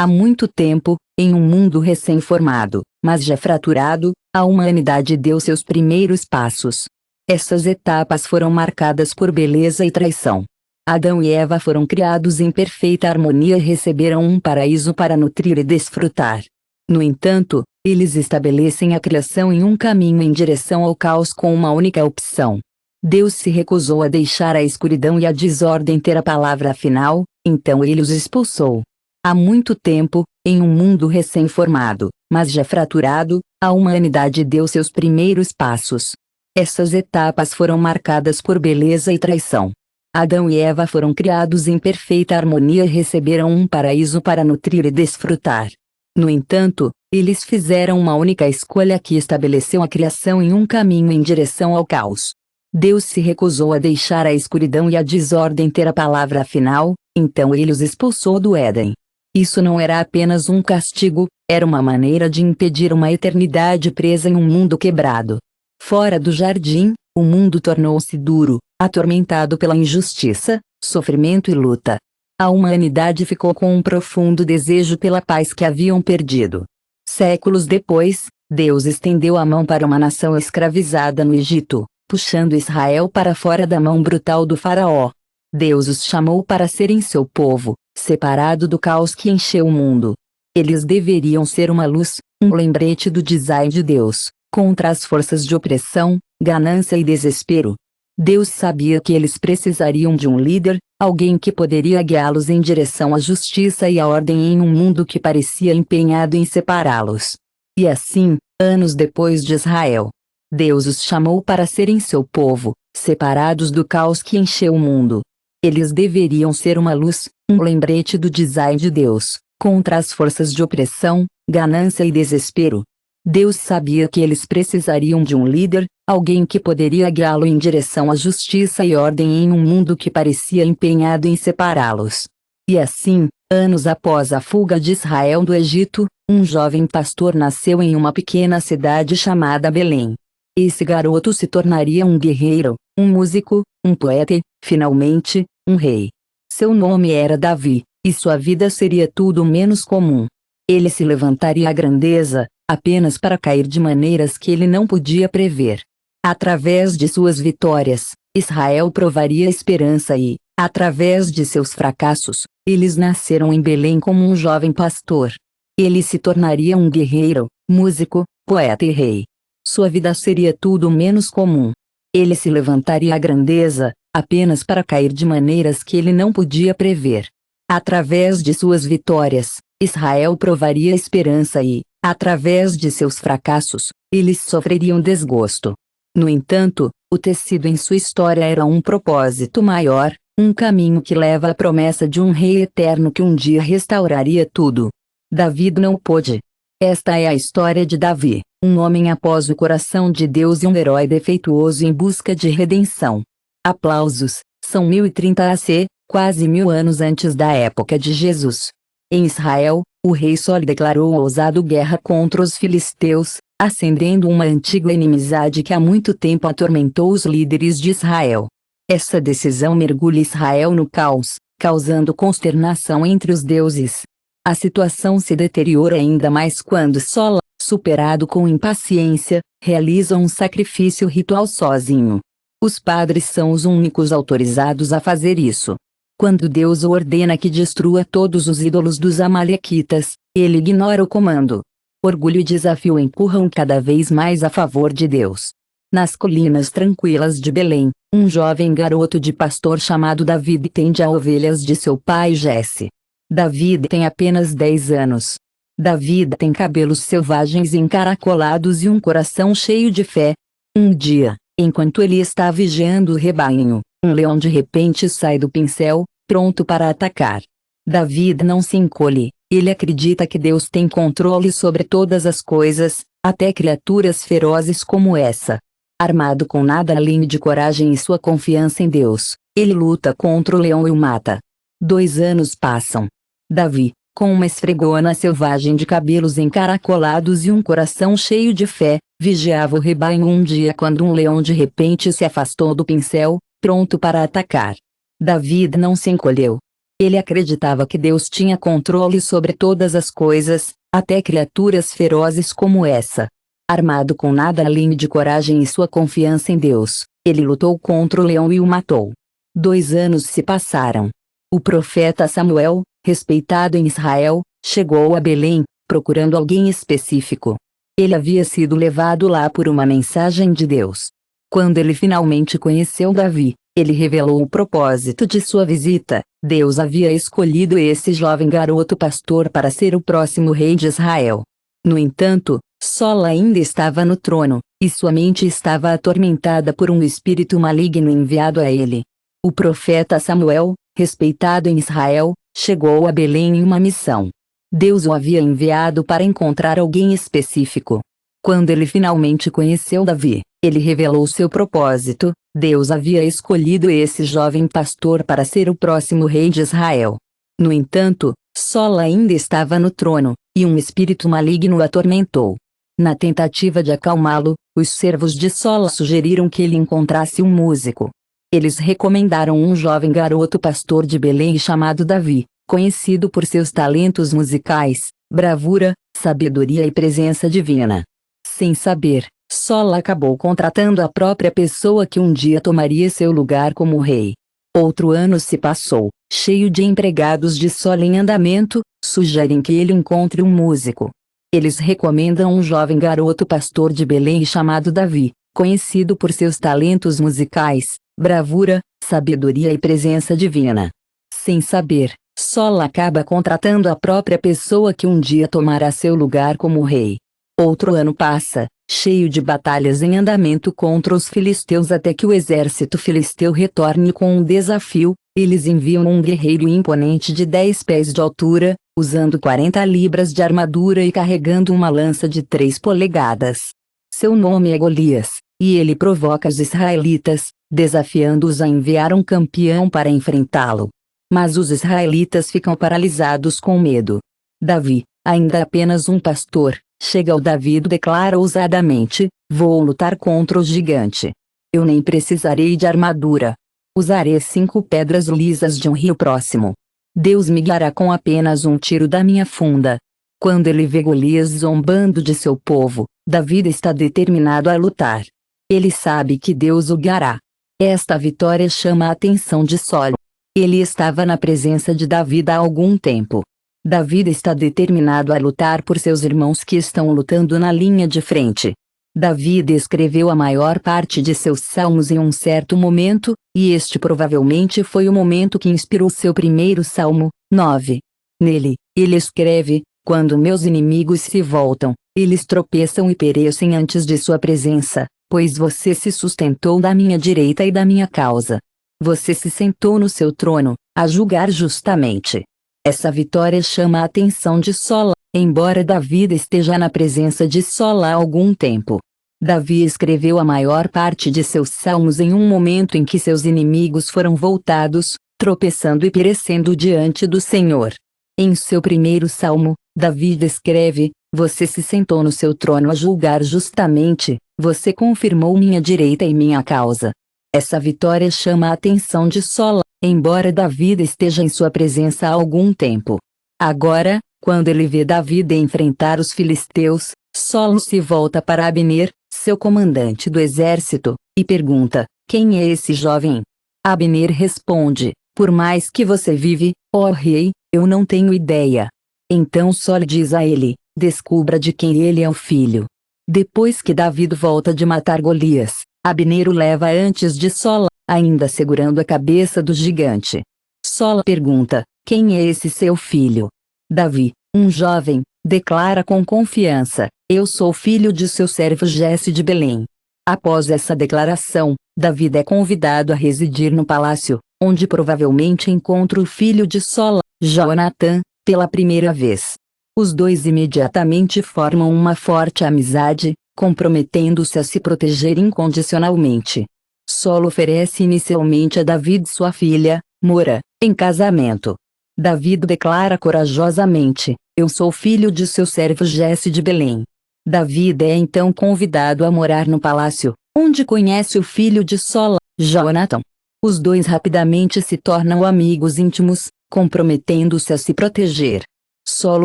Há muito tempo, em um mundo recém-formado, mas já fraturado, a humanidade deu seus primeiros passos. Essas etapas foram marcadas por beleza e traição. Adão e Eva foram criados em perfeita harmonia e receberam um paraíso para nutrir e desfrutar. No entanto, eles estabelecem a criação em um caminho em direção ao caos com uma única opção. Deus se recusou a deixar a escuridão e a desordem ter a palavra final, então ele os expulsou. Há muito tempo, em um mundo recém-formado, mas já fraturado, a humanidade deu seus primeiros passos. Essas etapas foram marcadas por beleza e traição. Adão e Eva foram criados em perfeita harmonia e receberam um paraíso para nutrir e desfrutar. No entanto, eles fizeram uma única escolha que estabeleceu a criação em um caminho em direção ao caos. Deus se recusou a deixar a escuridão e a desordem ter a palavra final, então ele os expulsou do Éden. Isso não era apenas um castigo, era uma maneira de impedir uma eternidade presa em um mundo quebrado. Fora do jardim, o mundo tornou-se duro, atormentado pela injustiça, sofrimento e luta. A humanidade ficou com um profundo desejo pela paz que haviam perdido. Séculos depois, Deus estendeu a mão para uma nação escravizada no Egito, puxando Israel para fora da mão brutal do faraó. Deus os chamou para serem seu povo, separado do caos que encheu o mundo. Eles deveriam ser uma luz, um lembrete do design de Deus, contra as forças de opressão, ganância e desespero. Deus sabia que eles precisariam de um líder, alguém que poderia guiá-los em direção à justiça e à ordem em um mundo que parecia empenhado em separá-los. E assim, anos depois de Israel, Deus os chamou para serem seu povo, separados do caos que encheu o mundo. Eles deveriam ser uma luz, um lembrete do design de Deus, contra as forças de opressão, ganância e desespero. Deus sabia que eles precisariam de um líder, alguém que poderia guiá-lo em direção à justiça e ordem em um mundo que parecia empenhado em separá-los. E assim, anos após a fuga de Israel do Egito, um jovem pastor nasceu em uma pequena cidade chamada Belém. Esse garoto se tornaria um guerreiro, um músico, um poeta e, finalmente, um rei. Seu nome era Davi, e sua vida seria tudo menos comum. Ele se levantaria à grandeza, apenas para cair de maneiras que ele não podia prever. Através de suas vitórias, Israel provaria esperança e, através de seus fracassos, eles nasceram em Belém como um jovem pastor. Ele se tornaria um guerreiro, músico, poeta e rei. Sua vida seria tudo menos comum. Ele se levantaria à grandeza, apenas para cair de maneiras que ele não podia prever. Através de suas vitórias, Israel provaria esperança e, através de seus fracassos, eles sofreriam desgosto. No entanto, o tecido em sua história era um propósito maior, um caminho que leva à promessa de um rei eterno que um dia restauraria tudo. Davi não pôde. Esta é a história de Davi, um homem após o coração de Deus e um herói defeituoso em busca de redenção. Aplausos, são 1030 AC, quase 1000 anos antes da época de Jesus. Em Israel, o rei Sol declarou ousado guerra contra os filisteus, acendendo uma antiga inimizade que há muito tempo atormentou os líderes de Israel. Essa decisão mergulha Israel no caos, causando consternação entre os deuses. A situação se deteriora ainda mais quando Sol, superado com impaciência, realiza um sacrifício ritual sozinho. Os padres são os únicos autorizados a fazer isso. Quando Deus ordena que destrua todos os ídolos dos amalequitas, ele ignora o comando. Orgulho e desafio empurram cada vez mais a favor de Deus. Nas colinas tranquilas de Belém, um jovem garoto de pastor chamado Davi tende a ovelhas de seu pai Jesse. Davi tem apenas 10 anos. Davi tem cabelos selvagens encaracolados e um coração cheio de fé. Um dia, enquanto ele está vigiando o rebanho, um leão de repente sai do pincel, pronto para atacar. Davi não se encolhe, ele acredita que Deus tem controle sobre todas as coisas, até criaturas ferozes como essa. Armado com nada além de coragem e sua confiança em Deus, ele luta contra o leão e o mata. 2 anos passam. Davi, com uma esfregona selvagem de cabelos encaracolados e um coração cheio de fé, vigiava o rebanho um dia quando um leão de repente se afastou do pincel, pronto para atacar. Davi não se encolheu. Ele acreditava que Deus tinha controle sobre todas as coisas, até criaturas ferozes como essa. Armado com nada além de coragem e sua confiança em Deus, ele lutou contra o leão e o matou. 2 anos se passaram. O profeta Samuel, respeitado em Israel, chegou a Belém, procurando alguém específico. Ele havia sido levado lá por uma mensagem de Deus. Quando ele finalmente conheceu Davi, ele revelou o propósito de sua visita. Deus havia escolhido esse jovem garoto pastor para ser o próximo rei de Israel. No entanto, Saul ainda estava no trono, e sua mente estava atormentada por um espírito maligno enviado a ele. O profeta Samuel, respeitado em Israel, chegou a Belém em uma missão. Deus o havia enviado para encontrar alguém específico. Quando ele finalmente conheceu Davi, ele revelou seu propósito. Deus havia escolhido esse jovem pastor para ser o próximo rei de Israel. No entanto, Saul ainda estava no trono, e um espírito maligno o atormentou. Na tentativa de acalmá-lo, os servos de Saul sugeriram que ele encontrasse um músico. Eles recomendaram um jovem garoto pastor de Belém chamado Davi, conhecido por seus talentos musicais, bravura, sabedoria e presença divina. Sem saber, Saul acabou contratando a própria pessoa que um dia tomaria seu lugar como rei. Outro ano se passou, cheio de empregados de Saul em andamento, sugerem que ele encontre um músico. Eles recomendam um jovem garoto pastor de Belém chamado Davi, conhecido por seus talentos musicais, bravura, sabedoria e presença divina. Sem saber, Saul acaba contratando a própria pessoa que um dia tomará seu lugar como rei. Outro ano passa, cheio de batalhas em andamento contra os filisteus até que o exército filisteu retorne com um desafio. Eles enviam um guerreiro imponente de 10 pés de altura, usando 40 libras de armadura e carregando uma lança de 3 polegadas. Seu nome é Golias, e ele provoca os israelitas, desafiando-os a enviar um campeão para enfrentá-lo. Mas os israelitas ficam paralisados com medo. Davi, ainda apenas um pastor, chega ao Davi e declara ousadamente: vou lutar contra o gigante. Eu nem precisarei de armadura. Usarei 5 pedras lisas de um rio próximo. Deus me guiará com apenas um tiro da minha funda. Quando ele vê Golias zombando de seu povo, Davi está determinado a lutar. Ele sabe que Deus o guiará. Esta vitória chama a atenção de Saul. Ele estava na presença de Davi há algum tempo. Davi está determinado a lutar por seus irmãos que estão lutando na linha de frente. Davi escreveu a maior parte de seus salmos em um certo momento, e este provavelmente foi o momento que inspirou seu primeiro salmo, 9. Nele, ele escreve: quando meus inimigos se voltam, eles tropeçam e perecem antes de sua presença, pois você se sustentou da minha direita e da minha causa. Você se sentou no seu trono, a julgar justamente. Essa vitória chama a atenção de Saul, embora Davi esteja na presença de Saul há algum tempo. Davi escreveu a maior parte de seus salmos em um momento em que seus inimigos foram voltados, tropeçando e perecendo diante do Senhor. Em seu primeiro salmo, Davi escreve: você se sentou no seu trono a julgar justamente, você confirmou minha direita e minha causa. Essa vitória chama a atenção de Saul, embora Davi esteja em sua presença há algum tempo. Agora, quando ele vê Davi enfrentar os filisteus, Saul se volta para Abner, seu comandante do exército, e pergunta: quem é esse jovem? Abner responde: por mais que você vive, ó rei, eu não tenho ideia. Então Saul diz a ele: descubra de quem ele é o filho. Depois que Davi volta de matar Golias, Abner o leva antes de Saul, ainda segurando a cabeça do gigante. Saul pergunta: quem é esse seu filho? Davi, um jovem, declara com confiança: eu sou filho de seu servo Jesse de Belém. Após essa declaração, Davi é convidado a residir no palácio, onde provavelmente encontra o filho de Saul, Jonatã, pela primeira vez. Os dois imediatamente formam uma forte amizade, comprometendo-se a se proteger incondicionalmente. Saul oferece inicialmente a Davi sua filha, Mora, em casamento. Davi declara corajosamente: eu sou filho de seu servo Jesse de Belém. Davi é então convidado a morar no palácio, onde conhece o filho de Saul, Jonatã. Os dois rapidamente se tornam amigos íntimos, comprometendo-se a se proteger. Saul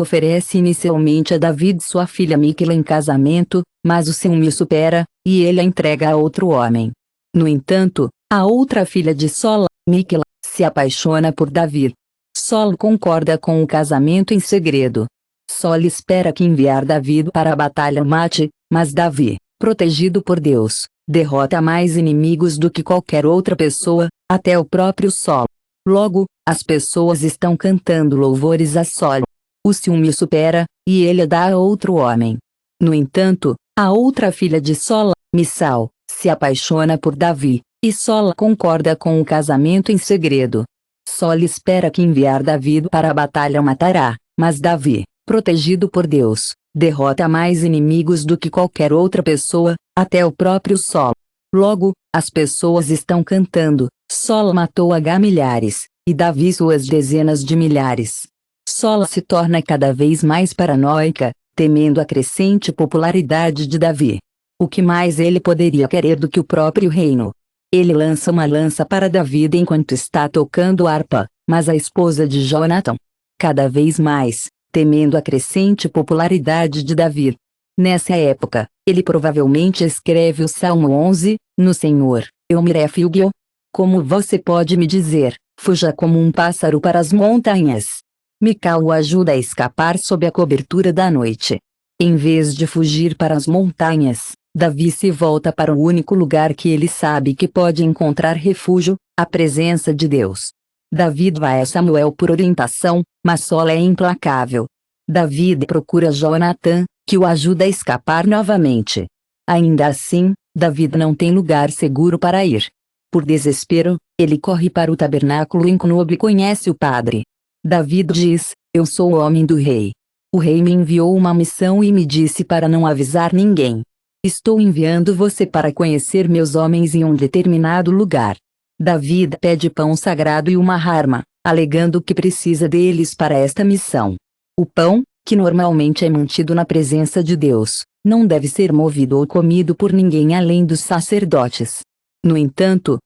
oferece inicialmente a Davi sua filha Mícala em casamento, mas o ciúme supera, e ele a entrega a outro homem. No entanto, a outra filha de Saul, Mícala, se apaixona por Davi. Saul concorda com o casamento em segredo. Saul espera que enviar Davi para a batalha o mate, mas Davi, protegido por Deus, derrota mais inimigos do que qualquer outra pessoa, até o próprio Saul. Logo, as pessoas estão cantando louvores a Saul. O ciúme supera, e ele a dá a outro homem. No entanto, a outra filha de Saul, Missal, se apaixona por Davi, e Saul concorda com o casamento em segredo. Saul espera que enviar Davi para a batalha o matará, mas Davi, protegido por Deus, derrota mais inimigos do que qualquer outra pessoa, até o próprio Saul. Logo, as pessoas estão cantando, Saul matou H milhares, e Davi suas dezenas de milhares. Saul se torna cada vez mais paranoica, temendo a crescente popularidade de Davi. O que mais ele poderia querer do que o próprio reino? Ele lança uma lança para Davi enquanto está tocando harpa, mas a esposa de Jonathan, cada vez mais, temendo a crescente popularidade de Davi. Nessa época, ele provavelmente escreve o Salmo 11, no Senhor, eu me refugio. Como você pode me dizer, fuja como um pássaro para as montanhas. Mical o ajuda a escapar sob a cobertura da noite. Em vez de fugir para as montanhas, Davi se volta para o único lugar que ele sabe que pode encontrar refúgio, a presença de Deus. Davi vai a Samuel por orientação, mas Saul é implacável. Davi procura Jonatã, que o ajuda a escapar novamente. Ainda assim, Davi não tem lugar seguro para ir. Por desespero, ele corre para o tabernáculo em Nob e conhece o padre. Davi diz, eu sou o homem do rei. O rei me enviou uma missão e me disse para não avisar ninguém. Estou enviando você para conhecer meus homens em um determinado lugar. Davi pede pão sagrado e uma arma, alegando que precisa deles para esta missão. O pão, que normalmente é mantido na presença de Deus, não deve ser movido ou comido por ninguém além dos sacerdotes. No entanto,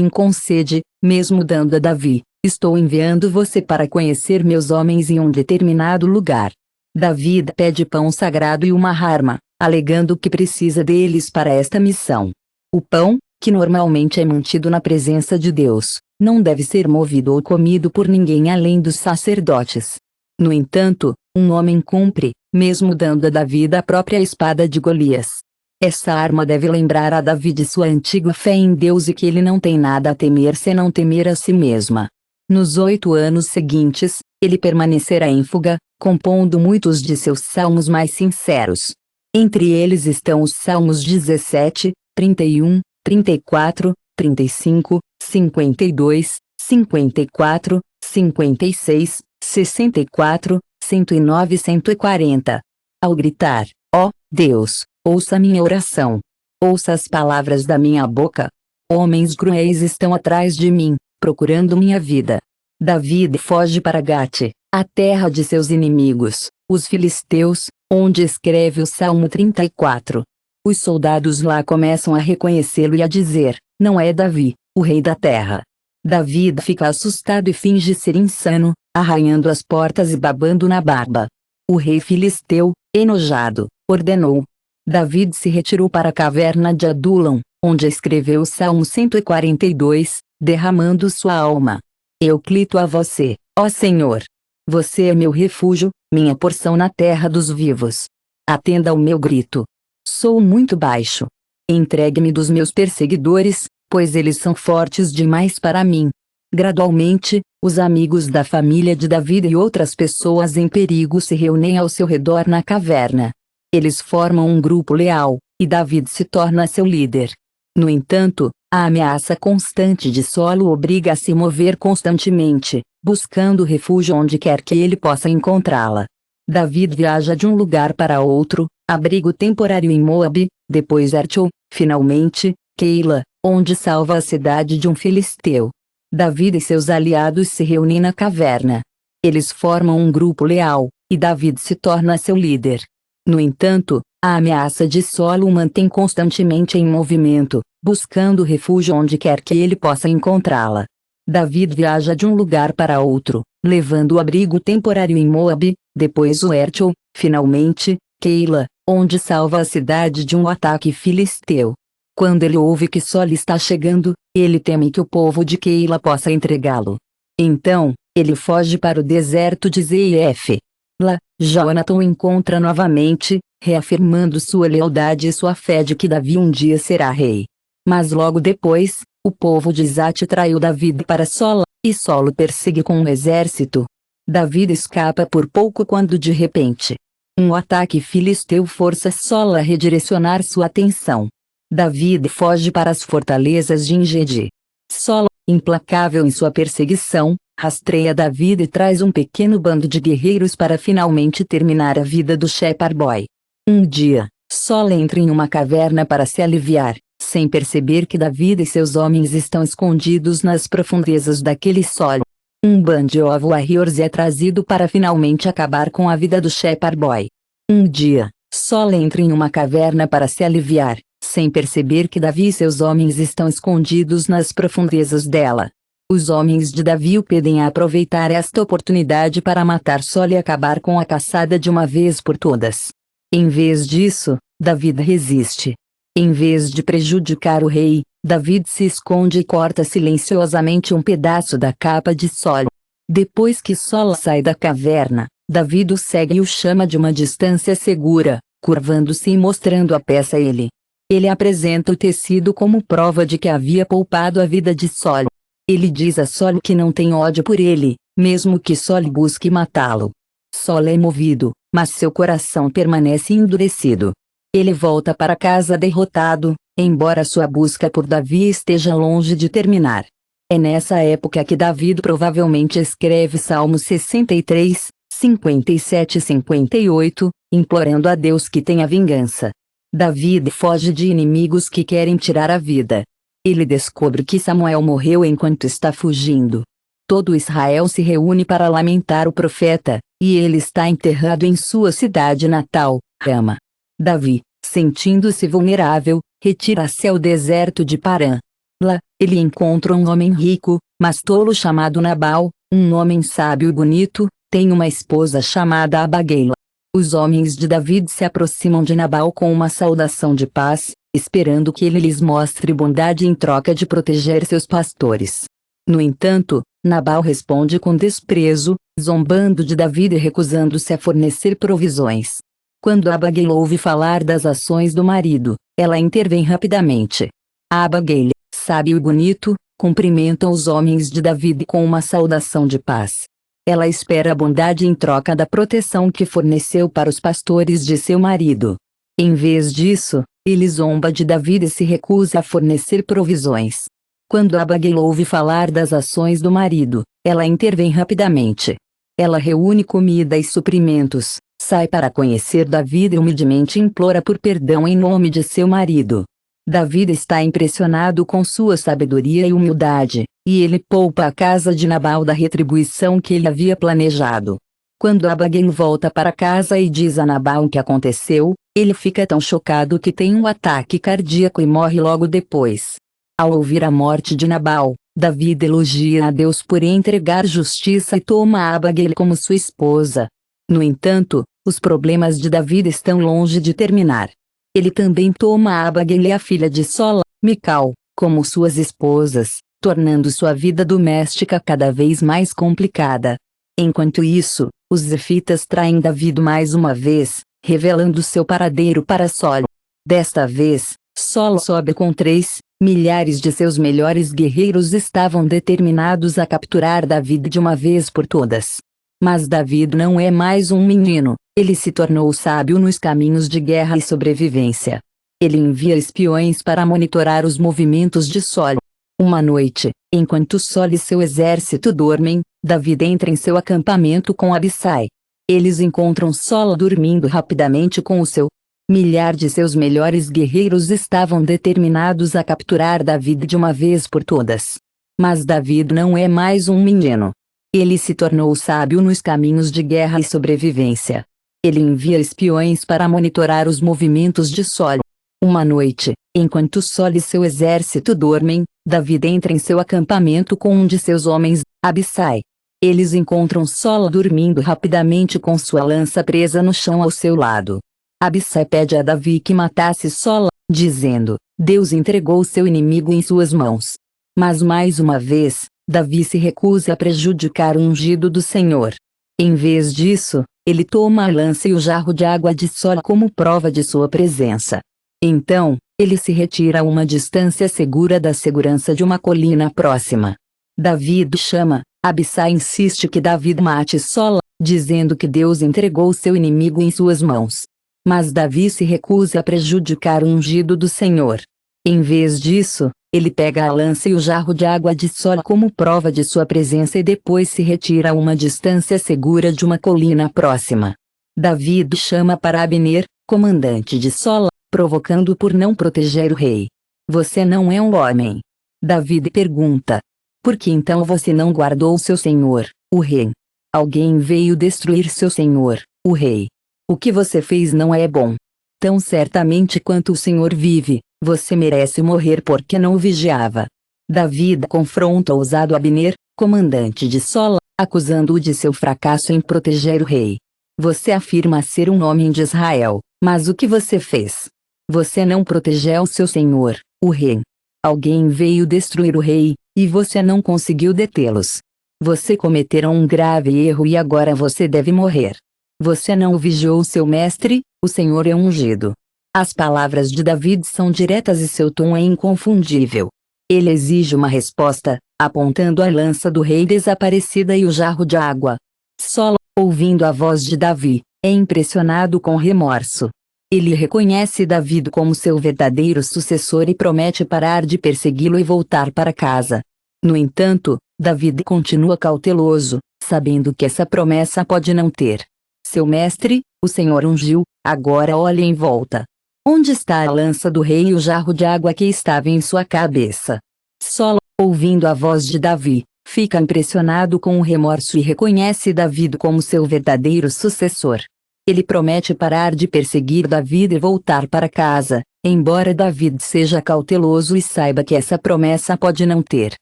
concede, mesmo dando a Davi, estou enviando você para conhecer meus homens em um determinado lugar. Davi pede pão sagrado e uma arma, alegando que precisa deles para esta missão. O pão, que normalmente é mantido na presença de Deus, não deve ser movido ou comido por ninguém além dos sacerdotes. No entanto, um homem cumpre, mesmo dando a Davi a própria espada de Golias. Essa arma deve lembrar a Davi de sua antiga fé em Deus e que ele não tem nada a temer senão temer a si mesma. Nos 8 anos seguintes, ele permanecerá em fuga, compondo muitos de seus salmos mais sinceros. Entre eles estão os salmos 17, 31, 34, 35, 52, 54, 56, 64, 109 e 140. Ao gritar, ó Deus, ouça minha oração. Ouça as palavras da minha boca. Homens cruéis estão atrás de mim, procurando minha vida. Davi foge para Gate, a terra de seus inimigos, os filisteus, onde escreve o Salmo 34. Os soldados lá começam a reconhecê-lo e a dizer, não é Davi, o rei da terra. Davi fica assustado e finge ser insano, arranhando as portas e babando na barba. O rei filisteu, enojado, ordenou. Davi se retirou para a caverna de Adulam, onde escreveu o Salmo 142, derramando sua alma. Eu clito a você, ó Senhor. Você é meu refúgio, minha porção na terra dos vivos. Atenda ao meu grito. Sou muito baixo. Entregue-me dos meus perseguidores, pois eles são fortes demais para mim. Gradualmente, os amigos da família de Davi e outras pessoas em perigo se reúnem ao seu redor na caverna. Eles formam um grupo leal, e Davi se torna seu líder. No entanto, a ameaça constante de Saul o obriga a se mover constantemente, buscando refúgio onde quer que ele possa encontrá-la. Davi viaja de um lugar para outro, abrigo temporário em Moabe, depois Ertil, finalmente, Keila, onde salva a cidade de um filisteu. Davi e seus aliados se reúnem na caverna. Eles formam um grupo leal, e Davi se torna seu líder. No entanto, a ameaça de Saul o mantém constantemente em movimento, buscando refúgio onde quer que ele possa encontrá-la. Davi viaja de um lugar para outro, levando o abrigo temporário em Moabe, depois o Hertel, finalmente, Keila, onde salva a cidade de um ataque filisteu. Quando ele ouve que Sol está chegando, ele teme que o povo de Keila possa entregá-lo. Então, ele foge para o deserto de Zeef. Lá, Jonathan o encontra novamente, reafirmando sua lealdade e sua fé de que Davi um dia será rei. Mas logo depois, o povo de Zate traiu Davi para Sol, e Sol o persegue com um exército. Davi escapa por pouco quando de repente, um ataque filisteu força Sol a redirecionar sua atenção. Davi foge para as fortalezas de Engedi. Sol, implacável em sua perseguição, rastreia Davi e traz um pequeno bando de guerreiros para finalmente terminar a vida do Shepherd Boy. Um dia, Sol entra em uma caverna para se aliviar, sem perceber que Davi e seus homens estão escondidos nas profundezas daquele solo. Um Band of Warriors é trazido para finalmente acabar com a vida do Shepherd Boy. Um dia, Sol entra em uma caverna para se aliviar, sem perceber que Davi e seus homens estão escondidos nas profundezas dela. Os homens de Davi o pedem a aproveitar esta oportunidade para matar Sol e acabar com a caçada de uma vez por todas. Em vez disso, Davi resiste. Em vez de prejudicar o rei, Davi se esconde e corta silenciosamente um pedaço da capa de Sol. Depois que Sol sai da caverna, Davi o segue e o chama de uma distância segura, curvando-se e mostrando a peça a ele. Ele apresenta o tecido como prova de que havia poupado a vida de Sol. Ele diz a Sol que não tem ódio por ele, mesmo que Sol busque matá-lo. Sol é movido, mas seu coração permanece endurecido. Ele volta para casa derrotado, embora sua busca por Davi esteja longe de terminar. É nessa época que Davi provavelmente escreve Salmos 63, 57 e 58, implorando a Deus que tenha vingança. Davi foge de inimigos que querem tirar a vida. Ele descobre que Samuel morreu enquanto está fugindo. Todo Israel se reúne para lamentar o profeta, e ele está enterrado em sua cidade natal, Rama. Davi, sentindo-se vulnerável, retira-se ao deserto de Parã. Lá, ele encontra um homem rico, mas tolo chamado Nabal, um homem sábio e bonito, tem uma esposa chamada Abigail. Os homens de Davi se aproximam de Nabal com uma saudação de paz, esperando que ele lhes mostre bondade em troca de proteger seus pastores. No entanto, Nabal responde com desprezo, zombando de Davi e recusando-se a fornecer provisões. Quando Abigail ouve falar das ações do marido, ela intervém rapidamente. Abigail, sábio e bonito, cumprimenta os homens de Davi com uma saudação de paz. Ela espera a bondade em troca da proteção que forneceu para os pastores de seu marido. Em vez disso, ele zomba de Davi e se recusa a fornecer provisões. Quando Abigail ouve falar das ações do marido, ela intervém rapidamente. Ela reúne comida e suprimentos, sai para conhecer Davi e humildemente implora por perdão em nome de seu marido. Davi está impressionado com sua sabedoria e humildade, e ele poupa a casa de Nabal da retribuição que ele havia planejado. Quando Abigail volta para casa e diz a Nabal o que aconteceu, ele fica tão chocado que tem um ataque cardíaco e morre logo depois. Ao ouvir a morte de Nabal, Davi elogia a Deus por entregar justiça e toma Abigail como sua esposa. No entanto, os problemas de Davi estão longe de terminar. Ele também toma Abigail e a filha de Sol, Mical, como suas esposas, tornando sua vida doméstica cada vez mais complicada. Enquanto isso, os zefitas traem Davi mais uma vez, revelando seu paradeiro para Sol. Desta vez, Sol sobe com 3 milhares de seus melhores guerreiros estavam determinados a capturar Davi de uma vez por todas. Mas Davi não é mais um menino, ele se tornou sábio nos caminhos de guerra e sobrevivência. Ele envia espiões para monitorar os movimentos de Sol. Uma noite, enquanto Sol e seu exército dormem, Davi entra em seu acampamento com Abissai. Eles encontram Sol dormindo rapidamente com o seu milhar de seus melhores guerreiros estavam determinados a capturar Davi de uma vez por todas. Mas Davi não é mais um menino. Ele se tornou sábio nos caminhos de guerra e sobrevivência. Ele envia espiões para monitorar os movimentos de Sol. Uma noite, enquanto Sol e seu exército dormem, Davi entra em seu acampamento com um de seus homens, Abissai. Eles encontram Sol dormindo rapidamente com sua lança presa no chão ao seu lado. Abissai pede a Davi que matasse Sol, dizendo: Deus entregou seu inimigo em suas mãos. Mas mais uma vez, Davi se recusa a prejudicar o ungido do Senhor. Em vez disso, ele toma a lança e o jarro de água de Sol como prova de sua presença. Então, ele se retira a uma distância segura da segurança de uma colina próxima. Davi chama, Abissai insiste que Davi mate Sol, dizendo que Deus entregou seu inimigo em suas mãos. Mas Davi se recusa a prejudicar o ungido do Senhor. Em vez disso, ele pega a lança e o jarro de água de Sol como prova de sua presença e depois se retira a uma distância segura de uma colina próxima. Davi chama para Abner, comandante de Sol, provocando-o por não proteger o rei. Você não é um homem. Davi pergunta. Por que então você não guardou seu senhor, o rei? Alguém veio destruir seu senhor, o rei. O que você fez não é bom. Tão certamente quanto o Senhor vive, você merece morrer porque não o vigiava. Davi confronta o ousado Abner, comandante de Sol, acusando-o de seu fracasso em proteger o rei. Você afirma ser um homem de Israel, mas o que você fez? Você não protegeu seu senhor, o rei. Alguém veio destruir o rei, e você não conseguiu detê-los. Você cometeu um grave erro e agora você deve morrer. Você não vigiou seu mestre, o Senhor é ungido. As palavras de Davi são diretas e seu tom é inconfundível. Ele exige uma resposta, apontando a lança do rei desaparecida e o jarro de água. Sol, ouvindo a voz de Davi, é impressionado com remorso. Ele reconhece Davi como seu verdadeiro sucessor e promete parar de persegui-lo e voltar para casa. No entanto, Davi continua cauteloso, sabendo que essa promessa pode não ter. Seu mestre, o Senhor ungiu, agora olha em volta. Onde está a lança do rei e o jarro de água que estava em sua cabeça? Sol, ouvindo a voz de Davi, fica impressionado com o remorso e reconhece Davi como seu verdadeiro sucessor. Ele promete parar de perseguir Davi e voltar para casa, embora Davi seja cauteloso e saiba que essa promessa pode não ter.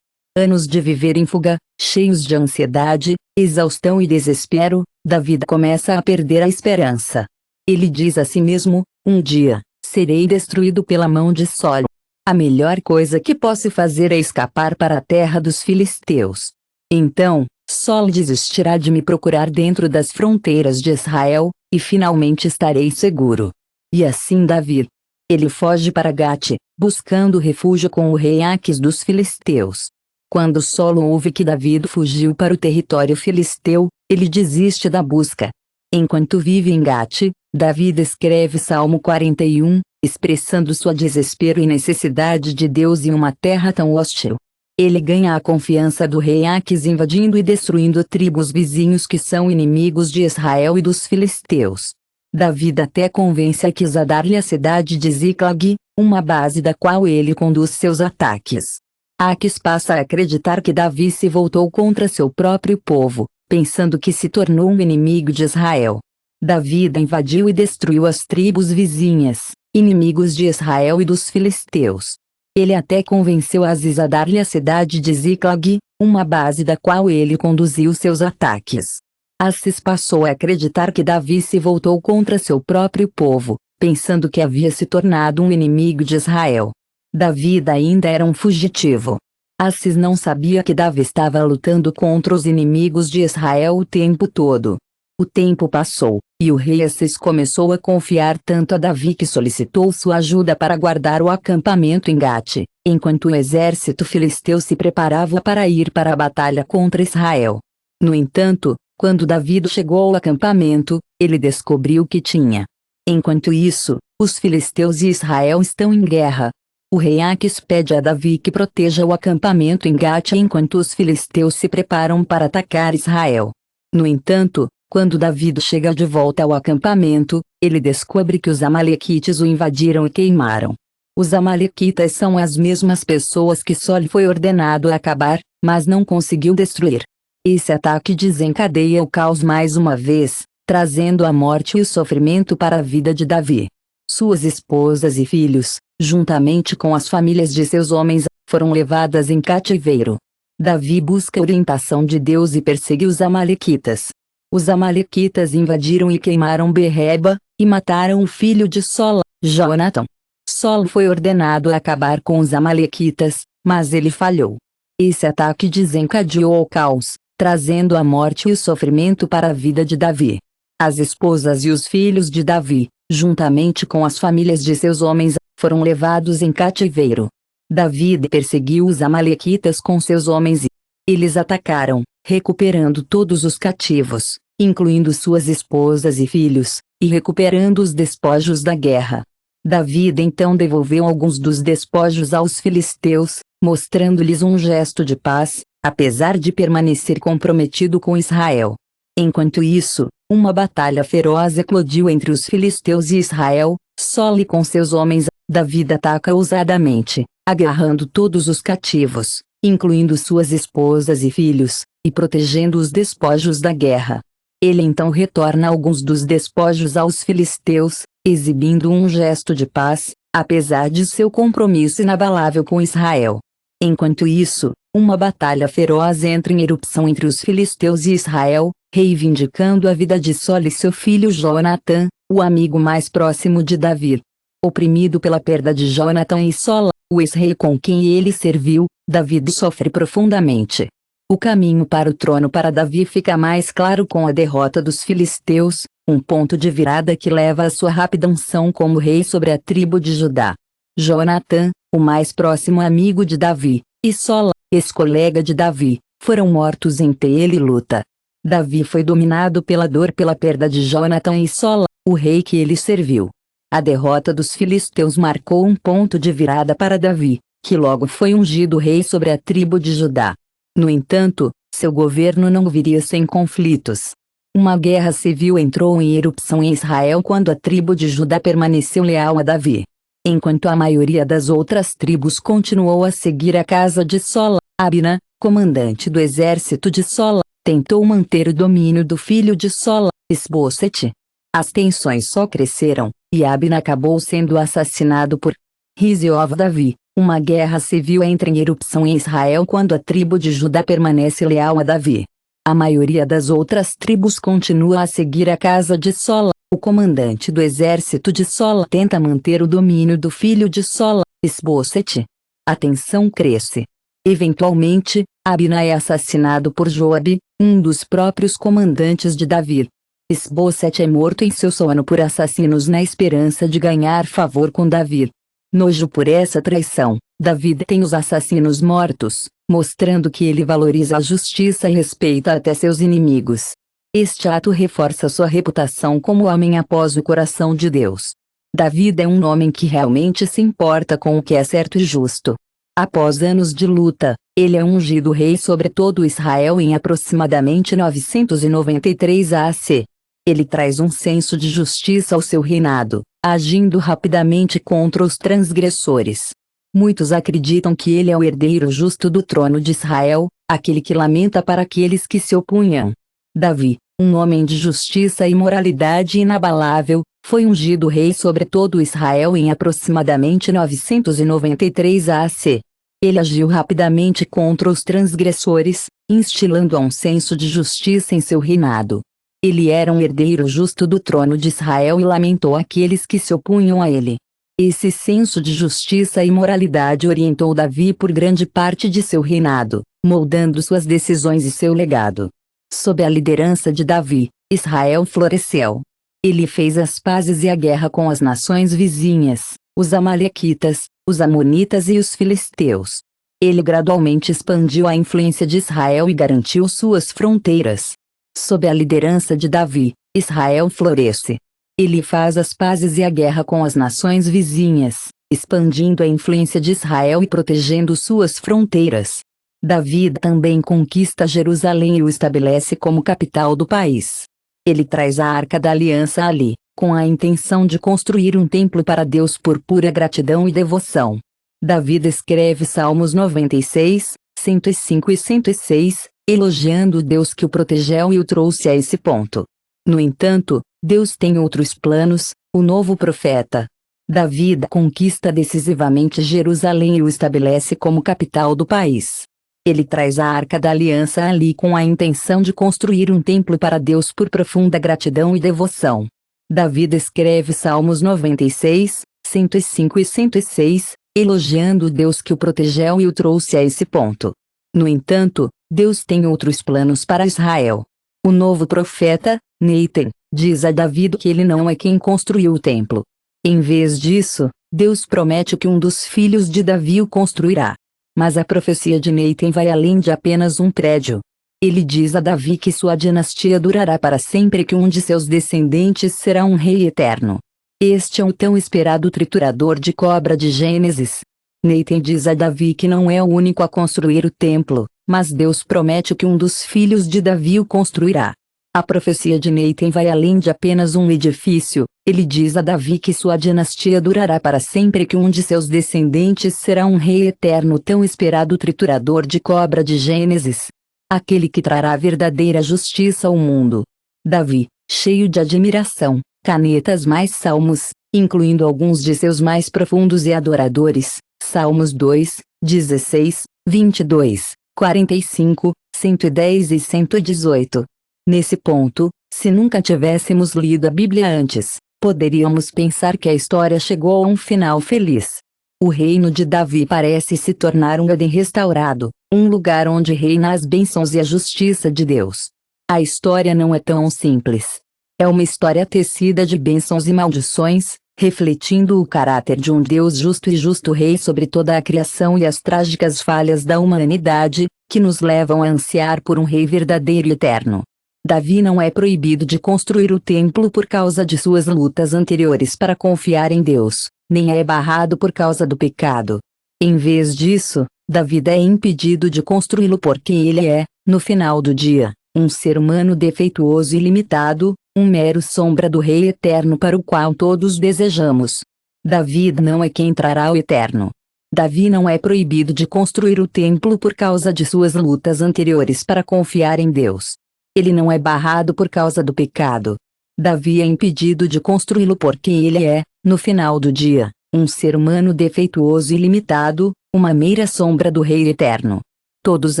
Anos de viver em fuga, cheios de ansiedade, exaustão e desespero, Davi começa a perder a esperança. Ele diz a si mesmo: um dia, serei destruído pela mão de Sol. A melhor coisa que posso fazer é escapar para a terra dos filisteus. Então, Sol desistirá de me procurar dentro das fronteiras de Israel, e finalmente estarei seguro. E assim Davi. Ele foge para Gate, buscando refúgio com o rei Aquis dos filisteus. Quando Sol ouve que Davi fugiu para o território filisteu, ele desiste da busca. Enquanto vive em Gate, Davi escreve Salmo 41, expressando sua desespero e necessidade de Deus em uma terra tão hostil. Ele ganha a confiança do rei Aquis invadindo e destruindo tribos vizinhos que são inimigos de Israel e dos filisteus. Davi até convence Aquis a dar-lhe a cidade de Ziclag, uma base da qual ele conduz seus ataques. Aquis passa a acreditar que Davi se voltou contra seu próprio povo, pensando que se tornou um inimigo de Israel. Davi invadiu e destruiu as tribos vizinhas, inimigos de Israel e dos filisteus. Ele até convenceu Aziz a dar-lhe a cidade de Ziclag, uma base da qual ele conduziu seus ataques. Aziz passou a acreditar que Davi se voltou contra seu próprio povo, pensando que havia se tornado um inimigo de Israel. Davi ainda era um fugitivo. Aziz não sabia que Davi estava lutando contra os inimigos de Israel o tempo todo. O tempo passou, e o rei Aziz começou a confiar tanto a Davi que solicitou sua ajuda para guardar o acampamento em Gate, enquanto o exército filisteu se preparava para ir para a batalha contra Israel. No entanto, quando Davi chegou ao acampamento, ele descobriu que tinha. Enquanto isso, os filisteus e Israel estão em guerra. O rei Aquis pede a Davi que proteja o acampamento em Gate enquanto os filisteus se preparam para atacar Israel. No entanto, quando Davi chega de volta ao acampamento, ele descobre que os amalequitas o invadiram e queimaram. Os amalequitas são as mesmas pessoas que Sol foi ordenado a acabar, mas não conseguiu destruir. Esse ataque desencadeia o caos mais uma vez, trazendo a morte e o sofrimento para a vida de Davi. Suas esposas e filhos, juntamente com as famílias de seus homens, foram levadas em cativeiro. Davi busca a orientação de Deus e persegue os amalequitas. Os amalequitas invadiram e queimaram Berreba, e mataram o filho de Sola, Jonatã. Sol foi ordenado a acabar com os amalequitas, mas ele falhou. Esse ataque desencadeou o caos, trazendo a morte e o sofrimento para a vida de Davi. As esposas e os filhos de Davi, juntamente com as famílias de seus homens, foram levados em cativeiro. Davi perseguiu os amalequitas com seus homens e eles atacaram, recuperando todos os cativos, incluindo suas esposas e filhos, e recuperando os despojos da guerra. Davi então devolveu alguns dos despojos aos filisteus, mostrando-lhes um gesto de paz, apesar de permanecer comprometido com Israel. Enquanto isso, uma batalha feroz eclodiu entre os filisteus e Israel. Sol com seus homens, Davi ataca ousadamente, agarrando todos os cativos, incluindo suas esposas e filhos, e protegendo os despojos da guerra. Ele então retorna alguns dos despojos aos filisteus, exibindo um gesto de paz, apesar de seu compromisso inabalável com Israel. Enquanto isso, uma batalha feroz entra em erupção entre os filisteus e Israel, reivindicando a vida de Sol e seu filho Jonatã, o amigo mais próximo de Davi. Oprimido pela perda de Jonatã e Sol, o ex-rei com quem ele serviu, Davi sofre profundamente. O caminho para o trono para Davi fica mais claro com a derrota dos filisteus, um ponto de virada que leva a sua rápida unção como rei sobre a tribo de Judá. Jonatã, o mais próximo amigo de Davi, e Sol, ex-colega de Davi, foram mortos em ele luta. Davi foi dominado pela dor pela perda de Jonatã e Sol, o rei que ele serviu. A derrota dos filisteus marcou um ponto de virada para Davi, que logo foi ungido rei sobre a tribo de Judá. No entanto, seu governo não viria sem conflitos. Uma guerra civil entrou em erupção em Israel quando a tribo de Judá permaneceu leal a Davi. Enquanto a maioria das outras tribos continuou a seguir a casa de Sol, Abna, comandante do exército de Sol, tentou manter o domínio do filho de Sol, Isbosete. As tensões só cresceram, e Abna acabou sendo assassinado por Riziof Davi. Uma guerra civil entra em erupção em Israel quando a tribo de Judá permanece leal a Davi. A maioria das outras tribos continua a seguir a casa de Sol. O comandante do exército de Sol tenta manter o domínio do filho de Sol, Isbosete. A tensão cresce. Eventualmente, Abna é assassinado por Joabe, um dos próprios comandantes de Davi. Isbosete é morto em seu sono por assassinos na esperança de ganhar favor com Davi. Nojo por essa traição, Davi tem os assassinos mortos, mostrando que ele valoriza a justiça e respeita até seus inimigos. Este ato reforça sua reputação como homem após o coração de Deus. Davi é um homem que realmente se importa com o que é certo e justo. Após anos de luta, ele é ungido rei sobre todo Israel em aproximadamente 993 AC. Ele traz um senso de justiça ao seu reinado, agindo rapidamente contra os transgressores. Muitos acreditam que ele é o herdeiro justo do trono de Israel, aquele que lamenta para aqueles que se opunham. Davi, um homem de justiça e moralidade inabalável, foi ungido rei sobre todo Israel em aproximadamente 993 AC. Ele agiu rapidamente contra os transgressores, instilando um senso de justiça em seu reinado. Ele era um herdeiro justo do trono de Israel e lamentou aqueles que se opunham a ele. Esse senso de justiça e moralidade orientou Davi por grande parte de seu reinado, moldando suas decisões e seu legado. Sob a liderança de Davi, Israel floresceu. Ele fez as pazes e a guerra com as nações vizinhas, os amalequitas, os amonitas e os filisteus. Ele gradualmente expandiu a influência de Israel e garantiu suas fronteiras. Sob a liderança de Davi, Israel floresce. Ele faz as pazes e a guerra com as nações vizinhas, expandindo a influência de Israel e protegendo suas fronteiras. Davi também conquista Jerusalém e o estabelece como capital do país. Ele traz a Arca da Aliança ali, com a intenção de construir um templo para Deus por pura gratidão e devoção. Davi escreve Salmos 96, 105 e 106, elogiando o Deus que o protegeu e o trouxe a esse ponto. No entanto, Deus tem outros planos. O novo profeta Davi conquista decisivamente Jerusalém e o estabelece como capital do país. Ele traz a Arca da Aliança ali com a intenção de construir um templo para Deus por profunda gratidão e devoção. Davi escreve Salmos 96, 105 e 106, elogiando o Deus que o protegeu e o trouxe a esse ponto. No entanto, Deus tem outros planos para Israel. O novo profeta, Natan, diz a Davi que ele não é quem construiu o templo. Em vez disso, Deus promete que um dos filhos de Davi o construirá. Mas a profecia de Natan vai além de apenas um prédio. Ele diz a Davi que sua dinastia durará para sempre e que um de seus descendentes será um rei eterno. Este é o tão esperado triturador de cobra de Gênesis. Natan diz a Davi que não é o único a construir o templo, mas Deus promete que um dos filhos de Davi o construirá. A profecia de Natan vai além de apenas um edifício. Ele diz a Davi que sua dinastia durará para sempre e que um de seus descendentes será um rei eterno, tão esperado triturador de cobra de Gênesis. Aquele que trará verdadeira justiça ao mundo. Davi, cheio de admiração, canetas mais salmos, incluindo alguns de seus mais profundos e adoradores, Salmos 2, 16, 22, 45, 110 e 118. Nesse ponto, se nunca tivéssemos lido a Bíblia antes, poderíamos pensar que a história chegou a um final feliz. O reino de Davi parece se tornar um Éden restaurado, um lugar onde reina as bênçãos e a justiça de Deus. A história não é tão simples. É uma história tecida de bênçãos e maldições, refletindo o caráter de um Deus justo e justo rei sobre toda a criação e as trágicas falhas da humanidade, que nos levam a ansiar por um rei verdadeiro e eterno. Davi não é proibido de construir o templo por causa de suas lutas anteriores para confiar em Deus, nem é barrado por causa do pecado. Em vez disso, Davi é impedido de construí-lo porque ele é, no final do dia, um ser humano defeituoso e limitado, um mero sombra do Rei Eterno para o qual todos desejamos. Davi não é quem trará o Eterno. Davi não é proibido de construir o templo por causa de suas lutas anteriores para confiar em Deus. Ele não é barrado por causa do pecado. Davi é impedido de construí-lo porque ele é, no final do dia, um ser humano defeituoso e limitado, uma mera sombra do Rei Eterno. Todos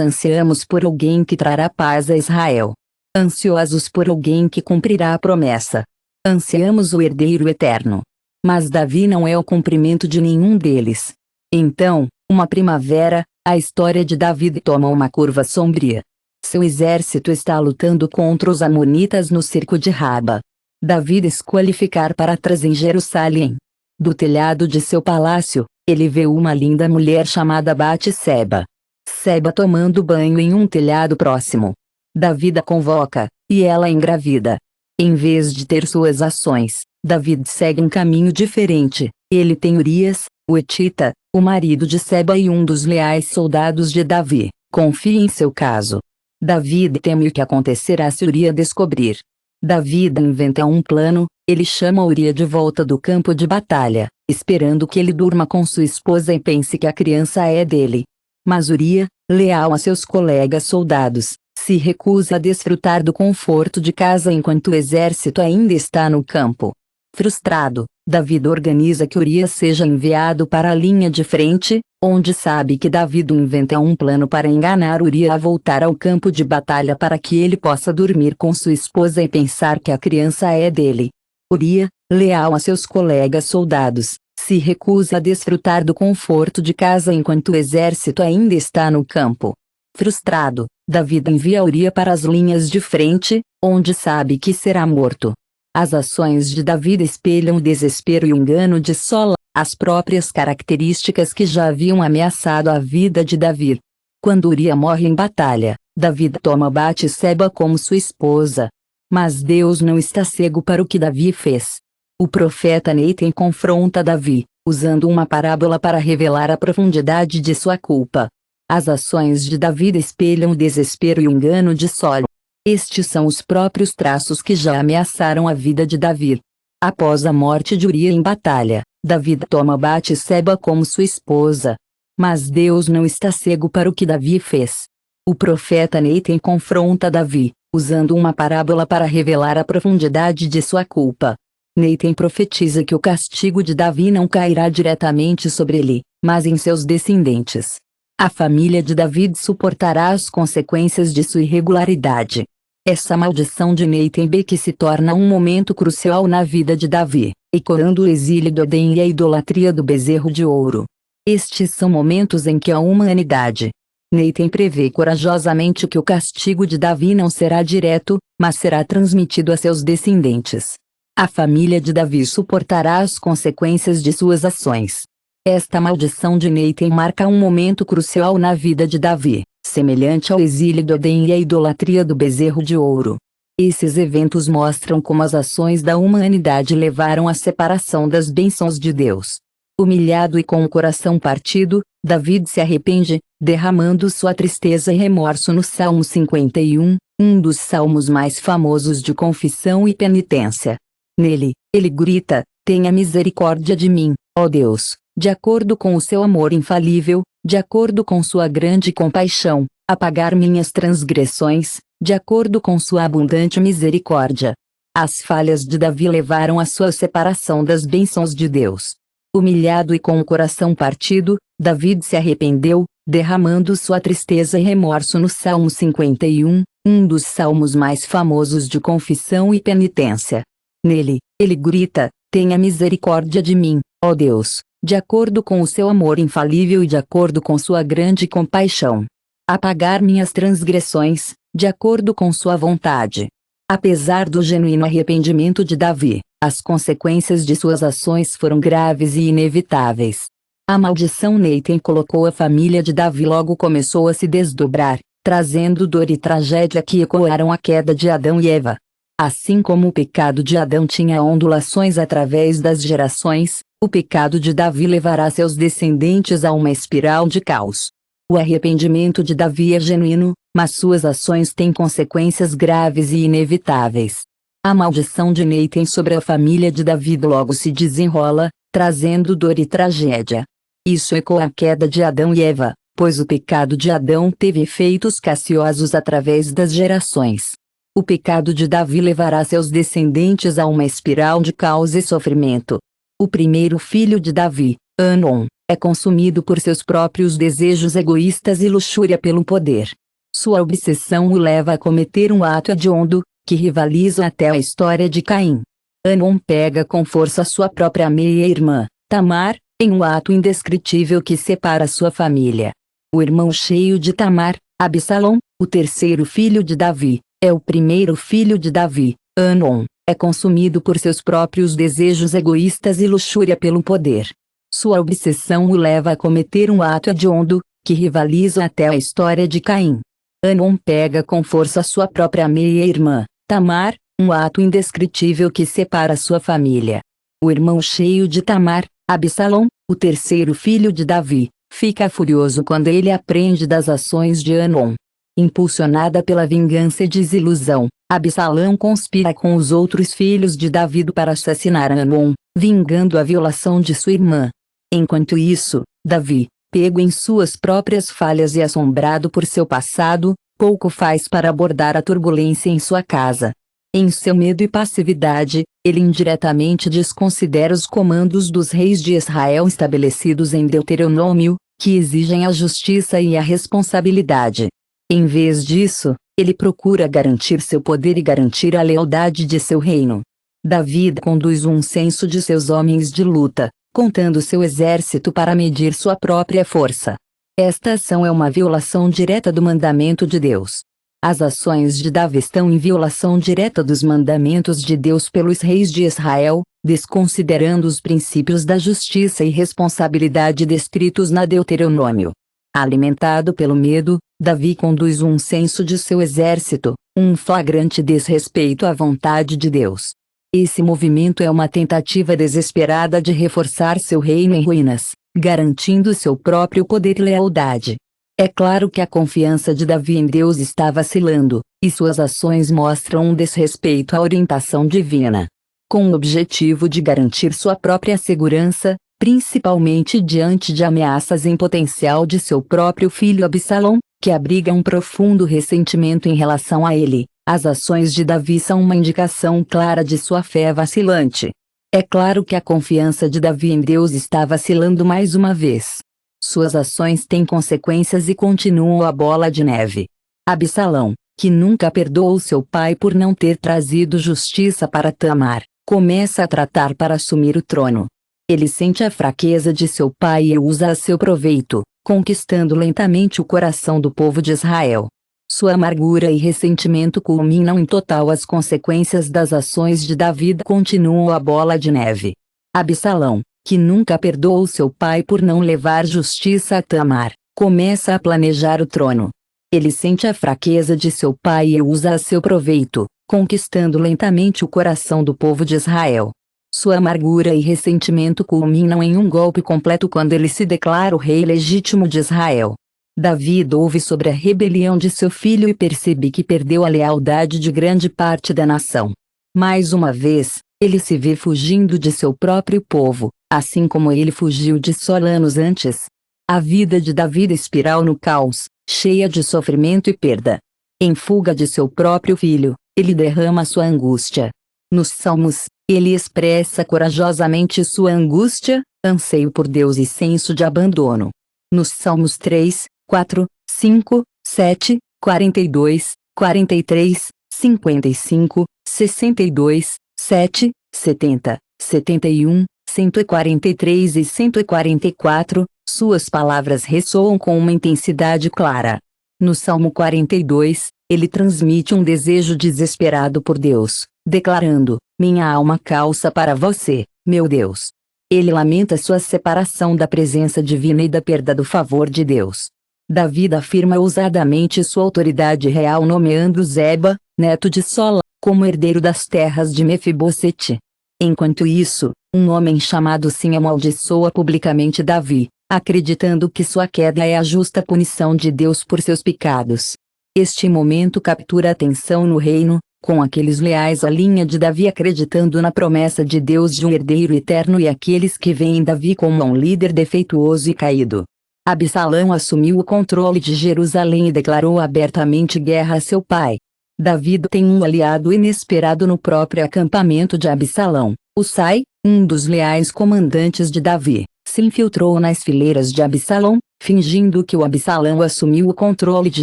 ansiamos por alguém que trará paz a Israel. Ansiosos por alguém que cumprirá a promessa. Ansiamos o herdeiro eterno. Mas Davi não é o cumprimento de nenhum deles. Então, uma primavera, a história de Davi toma uma curva sombria. Seu exército está lutando contra os amonitas no cerco de Raba. Davi escolhe ficar para trás em Jerusalém. Do telhado de seu palácio, ele vê uma linda mulher chamada Batseba. Seba tomando banho em um telhado próximo. Davi a convoca, e ela engravida. Em vez de ter suas ações, Davi segue um caminho diferente. Ele tem Urias, o Etita, o marido de Seba e um dos leais soldados de Davi. Confia em seu caso. Davi teme o que acontecerá se Urias descobrir. Davi inventa um plano. Ele chama Urias de volta do campo de batalha, esperando que ele durma com sua esposa e pense que a criança é dele. Mas Urias, leal a seus colegas soldados, se recusa a desfrutar do conforto de casa enquanto o exército ainda está no campo. Frustrado, Davi organiza que Urias seja enviado para a linha de frente, onde sabe que Davi inventa um plano para enganar Urias a voltar ao campo de batalha para que ele possa dormir com sua esposa e pensar que a criança é dele. Urias, leal a seus colegas soldados, se recusa a desfrutar do conforto de casa enquanto o exército ainda está no campo. Frustrado, Davi envia Urias para as linhas de frente, onde sabe que será morto. As ações de Davi espelham o desespero e o engano de Sola, as próprias características que já haviam ameaçado a vida de Davi. Quando Urias morre em batalha, Davi toma Batseba como sua esposa. Mas Deus não está cego para o que Davi fez. O profeta Natan confronta Davi, usando uma parábola para revelar a profundidade de sua culpa. As ações de Davi espelham o desespero e o engano de Sola. Estes são os próprios traços que já ameaçaram a vida de Davi. Após a morte de Urias em batalha, Davi toma Batseba como sua esposa. Mas Deus não está cego para o que Davi fez. O profeta Natan confronta Davi, usando uma parábola para revelar a profundidade de sua culpa. Natan profetiza que o castigo de Davi não cairá diretamente sobre ele, mas em seus descendentes. A família de Davi suportará as consequências de sua irregularidade. Essa maldição de Neitembeque se torna um momento crucial na vida de Davi, ecoando o exílio do Edém e a idolatria do bezerro de ouro. Estes são momentos em que a humanidade. Neitem prevê corajosamente que o castigo de Davi não será direto, mas será transmitido a seus descendentes. A família de Davi suportará as consequências de suas ações. Esta maldição de Neitem marca um momento crucial na vida de Davi, semelhante ao exílio do Edém e a idolatria do bezerro de ouro. Esses eventos mostram como as ações da humanidade levaram à separação das bênçãos de Deus. Humilhado e com o coração partido, Davi se arrepende, derramando sua tristeza e remorso no Salmo 51, um dos salmos mais famosos de confissão e penitência. Nele, ele grita: "Tenha misericórdia de mim, ó Deus, de acordo com o seu amor infalível, de acordo com sua grande compaixão, apagar minhas transgressões, de acordo com sua abundante misericórdia." As falhas de Davi levaram à sua separação das bênçãos de Deus. Humilhado e com o coração partido, Davi se arrependeu, derramando sua tristeza e remorso no Salmo 51, um dos salmos mais famosos de confissão e penitência. Nele, ele grita: "Tenha misericórdia de mim, ó Deus, de acordo com o seu amor infalível e de acordo com sua grande compaixão. Apagar minhas transgressões, de acordo com sua vontade." Apesar do genuíno arrependimento de Davi, as consequências de suas ações foram graves e inevitáveis. A maldição Neitem colocou a família de Davi logo começou a se desdobrar, trazendo dor e tragédia que ecoaram a queda de Adão e Eva. Assim como o pecado de Adão tinha ondulações através das gerações, o pecado de Davi levará seus descendentes a uma espiral de caos. O arrependimento de Davi é genuíno, mas suas ações têm consequências graves e inevitáveis. A maldição de Neitem sobre a família de Davi logo se desenrola, trazendo dor e tragédia. Isso ecoa a queda de Adão e Eva, pois o pecado de Adão teve efeitos causiosos através das gerações. O pecado de Davi levará seus descendentes a uma espiral de caos e sofrimento. O primeiro filho de Davi, Anon, é consumido por seus próprios desejos egoístas e luxúria pelo poder. Sua obsessão o leva a cometer um ato hediondo, que rivaliza até a história de Caim. Anon pega com força sua própria meia-irmã, Tamar, em um ato indescritível que separa sua família. O irmão cheio de Tamar, Absalom, o terceiro filho de Davi, é o primeiro filho de Davi, Anon, é consumido por seus próprios desejos egoístas e luxúria pelo poder. Sua obsessão o leva a cometer um ato hediondo, que rivaliza até a história de Caim. Anon pega com força sua própria meia-irmã, Tamar, um ato indescritível que separa sua família. O irmão cheio de Tamar, Absalom, o terceiro filho de Davi, fica furioso quando ele aprende das ações de Anon. Impulsionada pela vingança e desilusão, Absalão conspira com os outros filhos de Davi para assassinar Anon, vingando a violação de sua irmã. Enquanto isso, Davi, pego em suas próprias falhas e assombrado por seu passado, pouco faz para abordar a turbulência em sua casa. Em seu medo e passividade, ele indiretamente desconsidera os comandos dos reis de Israel estabelecidos em Deuteronômio, que exigem a justiça e a responsabilidade. Em vez disso, ele procura garantir seu poder e garantir a lealdade de seu reino. Davi conduz um censo de seus homens de luta, contando seu exército para medir sua própria força. Esta ação é uma violação direta do mandamento de Deus. As ações de Davi estão em violação direta dos mandamentos de Deus pelos reis de Israel, desconsiderando os princípios da justiça e responsabilidade descritos na Deuteronômio. Alimentado pelo medo, Davi conduz um censo de seu exército, um flagrante desrespeito à vontade de Deus. Esse movimento é uma tentativa desesperada de reforçar seu reino em ruínas, garantindo seu próprio poder e lealdade. É claro que a confiança de Davi em Deus está vacilando, e suas ações mostram um desrespeito à orientação divina. Com o objetivo de garantir sua própria segurança, principalmente diante de ameaças em potencial de seu próprio filho Absalom, que abriga um profundo ressentimento em relação a ele, as ações de Davi são uma indicação clara de sua fé vacilante. É claro que a confiança de Davi em Deus está vacilando mais uma vez. Suas ações têm consequências e continuam a bola de neve. Absalão, que nunca perdoou seu pai por não ter trazido justiça para Tamar, começa a tratar para assumir o trono. Ele sente a fraqueza de seu pai e usa a seu proveito, conquistando lentamente o coração do povo de Israel. Sua amargura e ressentimento culminam em total as consequências das ações de Davi continuam a bola de neve. Absalão, que nunca perdoou seu pai por não levar justiça a Tamar, começa a planejar o trono. Ele sente a fraqueza de seu pai e usa a seu proveito, conquistando lentamente o coração do povo de Israel. Sua amargura e ressentimento culminam em um golpe completo quando ele se declara o rei legítimo de Israel. Davi ouve sobre a rebelião de seu filho e percebe que perdeu a lealdade de grande parte da nação. Mais uma vez, ele se vê fugindo de seu próprio povo, assim como ele fugiu de Saul anos antes. A vida de Davi espiral no caos, cheia de sofrimento e perda. Em fuga de seu próprio filho, ele derrama sua angústia. Nos Salmos, ele expressa corajosamente sua angústia, anseio por Deus e senso de abandono. Nos Salmos 3, 4, 5, 7, 42, 43, 55, 62, 7, 70, 71, 143 e 144, suas palavras ressoam com uma intensidade clara. No Salmo 42, ele transmite um desejo desesperado por Deus, declarando: minha alma calça para você, meu Deus. Ele lamenta sua separação da presença divina e da perda do favor de Deus. Davi afirma ousadamente sua autoridade real nomeando Zeba, neto de Sola, como herdeiro das terras de Mefibosete. Enquanto isso, um homem chamado Sim amaldiçoa publicamente Davi, acreditando que sua queda é a justa punição de Deus por seus pecados. Este momento captura a atenção no reino, com aqueles leais à linha de Davi acreditando na promessa de Deus de um herdeiro eterno e aqueles que veem Davi como um líder defeituoso e caído. Absalão assumiu o controle de Jerusalém e declarou abertamente guerra a seu pai. Davi tem um aliado inesperado no próprio acampamento de Absalão. Husai, um dos leais comandantes de Davi, se infiltrou nas fileiras de Absalão, fingindo que o Absalão assumiu o controle de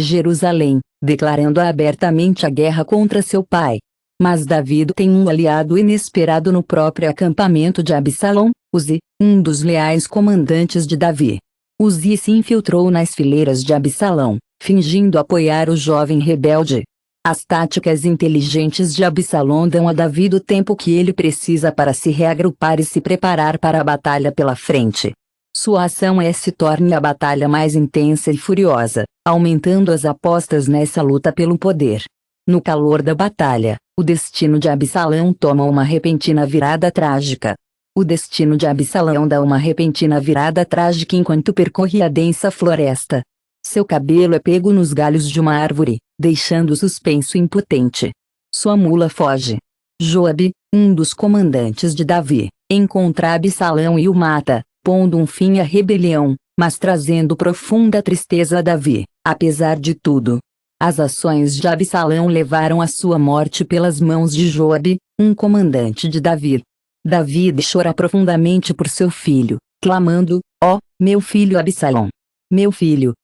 Jerusalém, declarando abertamente a guerra contra seu pai. Mas Davi tem um aliado inesperado no próprio acampamento de Absalão, Uzi, um dos leais comandantes de Davi. Uzi se infiltrou nas fileiras de Absalão, fingindo apoiar o jovem rebelde. As táticas inteligentes de Absalão dão a Davi o tempo que ele precisa para se reagrupar e se preparar para a batalha pela frente. Sua ação se torna a batalha mais intensa e furiosa, aumentando as apostas nessa luta pelo poder. No calor da batalha, o destino de Absalão toma uma repentina virada trágica. O destino de Absalão dá uma repentina virada trágica enquanto percorre a densa floresta. Seu cabelo é pego nos galhos de uma árvore, deixando-o suspenso e impotente. Sua mula foge. Joabe, um dos comandantes de Davi, encontra Absalão e o mata, pondo um fim à rebelião, mas trazendo profunda tristeza a Davi. Apesar de tudo, as ações de Absalão levaram à sua morte pelas mãos de Joabe, um comandante de Davi. Davi chora profundamente por seu filho, clamando: ó, meu filho Absalão! Meu filho,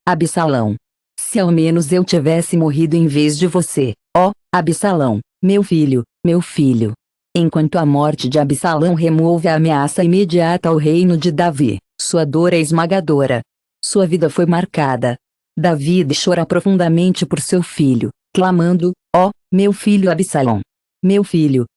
Absalão! Se ao menos eu tivesse morrido em vez de você, ó, Absalão, meu filho, meu filho! Enquanto a morte de Absalão remove a ameaça imediata ao reino de Davi, sua dor é esmagadora. Sua vida foi marcada. Davi chora profundamente por seu filho, clamando: ó, meu filho Absalão! Meu filho,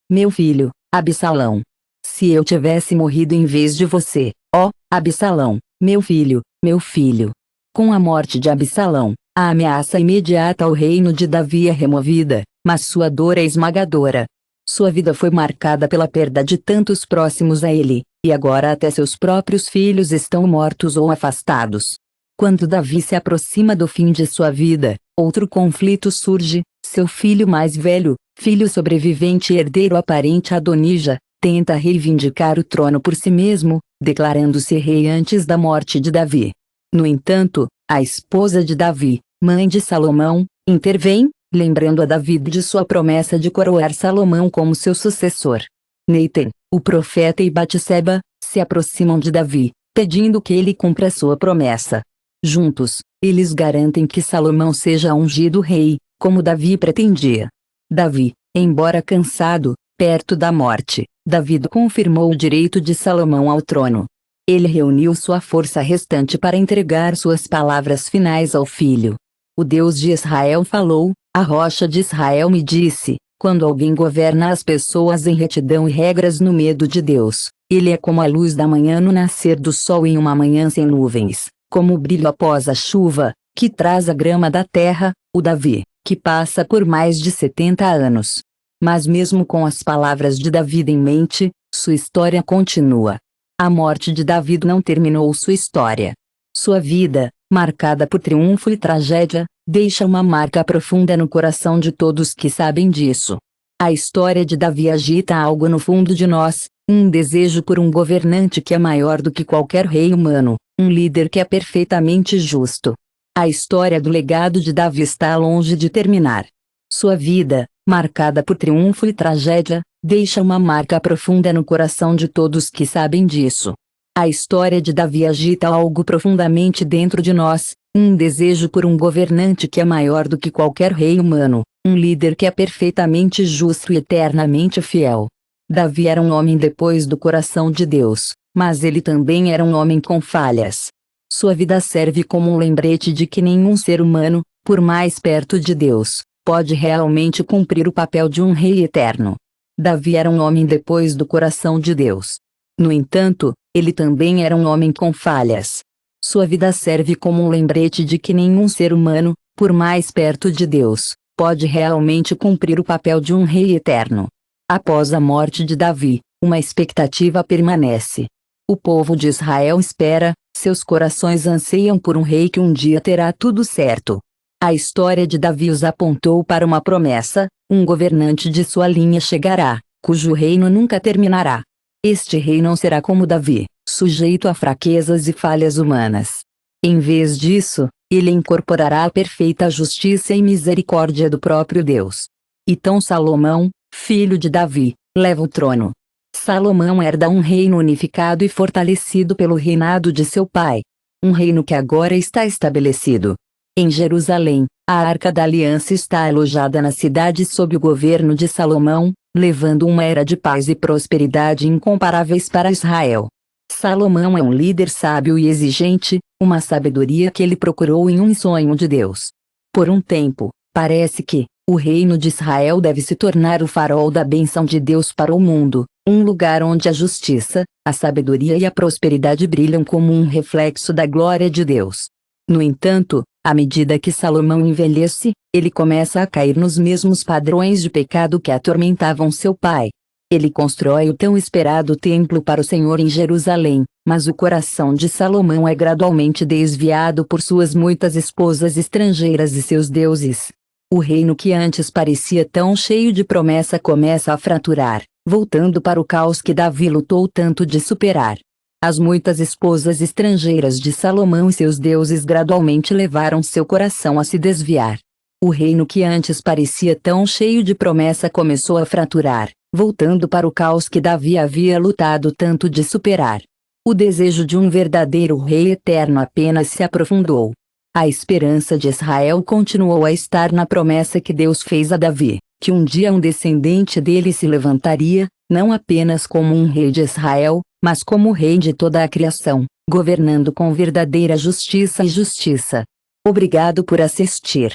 Absalão! Se eu tivesse morrido em vez de você, ó, Absalão, meu filho, meu filho! Com a morte de Absalão, a ameaça imediata ao reino de Davi é removida, mas sua dor é esmagadora. Sua vida foi marcada pela perda de tantos próximos a ele, e agora até seus próprios filhos estão mortos ou afastados. Quando Davi se aproxima do fim de sua vida, outro conflito surge. Seu filho mais velho, filho sobrevivente e herdeiro aparente Adonija, tenta reivindicar o trono por si mesmo, declarando-se rei antes da morte de Davi. No entanto, a esposa de Davi, mãe de Salomão, intervém, lembrando a Davi de sua promessa de coroar Salomão como seu sucessor. Natan, o profeta e Batseba, se aproximam de Davi, pedindo que ele cumpra sua promessa. Juntos, eles garantem que Salomão seja ungido rei, como Davi pretendia. Davi, embora cansado, perto da morte, Davi confirmou o direito de Salomão ao trono. Ele reuniu sua força restante para entregar suas palavras finais ao filho. O Deus de Israel falou, a rocha de Israel me disse, quando alguém governa as pessoas em retidão e regras no medo de Deus, ele é como a luz da manhã no nascer do sol em uma manhã sem nuvens, como o brilho após a chuva, que traz a grama da terra, o Davi, que passa por mais de 70 anos. Mas mesmo com as palavras de Davi em mente, sua história continua. A morte de Davi não terminou sua história. Sua vida, marcada por triunfo e tragédia, deixa uma marca profunda no coração de todos que sabem disso. A história de Davi agita algo no fundo de nós, um desejo por um governante que é maior do que qualquer rei humano, um líder que é perfeitamente justo. A história do legado de Davi está longe de terminar. Sua vida, marcada por triunfo e tragédia, deixa uma marca profunda no coração de todos que sabem disso. A história de Davi agita algo profundamente dentro de nós, um desejo por um governante que é maior do que qualquer rei humano, um líder que é perfeitamente justo e eternamente fiel. Davi era um homem depois do coração de Deus, mas ele também era um homem com falhas. Sua vida serve como um lembrete de que nenhum ser humano, por mais perto de Deus, pode realmente cumprir o papel de um rei eterno. Davi era um homem depois do coração de Deus. No entanto, ele também era um homem com falhas. Sua vida serve como um lembrete de que nenhum ser humano, por mais perto de Deus, pode realmente cumprir o papel de um rei eterno. Após a morte de Davi, uma expectativa permanece. O povo de Israel espera, seus corações anseiam por um rei que um dia terá tudo certo. A história de Davi os apontou para uma promessa, um governante de sua linha chegará, cujo reino nunca terminará. Este rei não será como Davi, sujeito a fraquezas e falhas humanas. Em vez disso, ele incorporará a perfeita justiça e misericórdia do próprio Deus. Então Salomão, filho de Davi, leva o trono. Salomão herda um reino unificado e fortalecido pelo reinado de seu pai. Um reino que agora está estabelecido. Em Jerusalém, a Arca da Aliança está alojada na cidade sob o governo de Salomão, levando uma era de paz e prosperidade incomparáveis para Israel. Salomão é um líder sábio e exigente, uma sabedoria que ele procurou em um sonho de Deus. Por um tempo, parece que o reino de Israel deve se tornar o farol da bênção de Deus para o mundo, um lugar onde a justiça, a sabedoria e a prosperidade brilham como um reflexo da glória de Deus. No entanto, à medida que Salomão envelhece, ele começa a cair nos mesmos padrões de pecado que atormentavam seu pai. Ele constrói o tão esperado templo para o Senhor em Jerusalém, mas o coração de Salomão é gradualmente desviado por suas muitas esposas estrangeiras e seus deuses. O reino que antes parecia tão cheio de promessa começa a fraturar, voltando para o caos que Davi lutou tanto de superar. As muitas esposas estrangeiras de Salomão e seus deuses gradualmente levaram seu coração a se desviar. O reino que antes parecia tão cheio de promessa começou a fraturar, voltando para o caos que Davi havia lutado tanto de superar. O desejo de um verdadeiro rei eterno apenas se aprofundou. A esperança de Israel continuou a estar na promessa que Deus fez a Davi, que um dia um descendente dele se levantaria, não apenas como um rei de Israel, mas como rei de toda a criação, governando com verdadeira justiça e justiça. Obrigado por assistir.